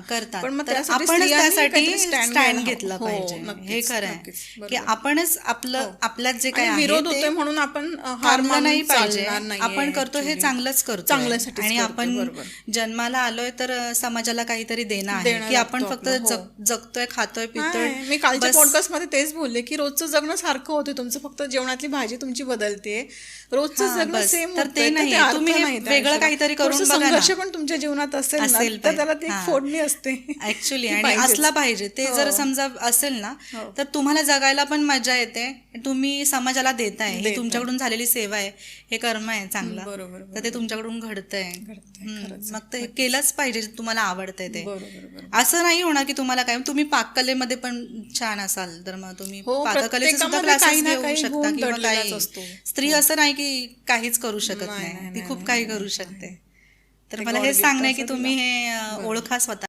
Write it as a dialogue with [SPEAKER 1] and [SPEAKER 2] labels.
[SPEAKER 1] करतात.
[SPEAKER 2] पण मग
[SPEAKER 1] तर
[SPEAKER 2] त्यासाठी
[SPEAKER 1] आपणच
[SPEAKER 2] स्त्रियांनी
[SPEAKER 1] त्यासाठी
[SPEAKER 2] काहीतरी stand
[SPEAKER 1] स्टँड
[SPEAKER 2] घ्यायला
[SPEAKER 1] घेतला
[SPEAKER 2] हवं.
[SPEAKER 1] पाहिजे.
[SPEAKER 2] हो, नक्कीच,
[SPEAKER 1] हे खरं आहे
[SPEAKER 2] नक्कीच.
[SPEAKER 1] की
[SPEAKER 2] बरोबर.
[SPEAKER 1] आपणच आपलं आपल्यात जे काय
[SPEAKER 2] आणि
[SPEAKER 1] आहे
[SPEAKER 2] विरोध
[SPEAKER 1] ते
[SPEAKER 2] होतोय म्हणून आपण हार
[SPEAKER 1] थांबलं
[SPEAKER 2] मानून
[SPEAKER 1] नाही पाहिजे.
[SPEAKER 2] चालणार नाहीये
[SPEAKER 1] आपण करतो हे
[SPEAKER 2] actually.
[SPEAKER 1] चांगलंच करतोय
[SPEAKER 2] चांगल्यासाठीच
[SPEAKER 1] आणि
[SPEAKER 2] करतोय,
[SPEAKER 1] आपण
[SPEAKER 2] बरोबर.
[SPEAKER 1] जन्माला आलोय तर समाजाला काहीतरी देणं आहे
[SPEAKER 2] देणं
[SPEAKER 1] की आपण
[SPEAKER 2] लागतं
[SPEAKER 1] फक्त
[SPEAKER 2] आपलं, हो.
[SPEAKER 1] जगतोय, खातोय, पितोय.
[SPEAKER 2] नाही, मी कालच्या
[SPEAKER 1] बस
[SPEAKER 2] पॉडकास्टमध्ये तेच बोलले की रोजचं जगणं सारखं होतं तुमचं, फक्त जेवणातली भाजी तुमची बदलते, रोजचं
[SPEAKER 1] हां,
[SPEAKER 2] जगणं
[SPEAKER 1] बस.
[SPEAKER 2] सेम
[SPEAKER 1] तर ते
[SPEAKER 2] होतंय, तर
[SPEAKER 1] नाही.
[SPEAKER 2] ते अर्थ
[SPEAKER 1] तुम्ही हे
[SPEAKER 2] नाही त्या
[SPEAKER 1] वेगळं
[SPEAKER 2] आयुष्याला.
[SPEAKER 1] काहीतरी
[SPEAKER 2] थोडंसं
[SPEAKER 1] करून बघा ना.
[SPEAKER 2] संघर्ष पण तुमच्या जीवनात असेल ना,
[SPEAKER 1] असेल
[SPEAKER 2] तर त्याला ती एक
[SPEAKER 1] हां.
[SPEAKER 2] फोडणी असते.
[SPEAKER 1] ऍक्च्युली
[SPEAKER 2] ती
[SPEAKER 1] आणि
[SPEAKER 2] पाहिजेच.
[SPEAKER 1] असला पाहिजे ते
[SPEAKER 2] हो.
[SPEAKER 1] जर समजा असेल ना
[SPEAKER 2] हो.
[SPEAKER 1] तर तुम्हाला जगायला पण मजा येते. तुम्ही समाजाला देताय, ही
[SPEAKER 2] देताय.
[SPEAKER 1] तुमच्याकडून झालेली सेवा आहे, हे कर्म आहे चांगलं.
[SPEAKER 2] बरोबर,
[SPEAKER 1] तर ते
[SPEAKER 2] बरोबर.
[SPEAKER 1] तुमच्याकडून घडतंय.
[SPEAKER 2] खरंच
[SPEAKER 1] मग ते केलंच पाहिजे जे तुम्हाला आवडतंय ते.
[SPEAKER 2] बरोबर, बरोबर.
[SPEAKER 1] असं नाही होणार की तुम्हाला काय, तुम्ही पाककलेमध्ये पण छान असाल तर मग तुम्ही
[SPEAKER 2] हो,
[SPEAKER 1] पाककलेचे सुद्धा
[SPEAKER 2] प्रत्येकामध्ये काही
[SPEAKER 1] क्लासेस
[SPEAKER 2] ना
[SPEAKER 1] घेऊ
[SPEAKER 2] काही
[SPEAKER 1] शकता
[SPEAKER 2] गुण
[SPEAKER 1] किंवा
[SPEAKER 2] दडलेलाच
[SPEAKER 1] काही.
[SPEAKER 2] असतो.
[SPEAKER 1] स्त्री असं नाही की काहीच करू शकत
[SPEAKER 2] नाही,
[SPEAKER 1] नाही,
[SPEAKER 2] नाही,
[SPEAKER 1] ती
[SPEAKER 2] नाही,
[SPEAKER 1] खूप
[SPEAKER 2] नाही,
[SPEAKER 1] काही
[SPEAKER 2] नाही,
[SPEAKER 1] करू
[SPEAKER 2] नाही.
[SPEAKER 1] शकते. तर
[SPEAKER 2] ते
[SPEAKER 1] मला
[SPEAKER 2] God
[SPEAKER 1] हे
[SPEAKER 2] gift
[SPEAKER 1] सांगणं आहे की
[SPEAKER 2] असं
[SPEAKER 1] तुम्ही
[SPEAKER 2] तिला.
[SPEAKER 1] हे
[SPEAKER 2] बरोबर.
[SPEAKER 1] ओळखा स्वतः.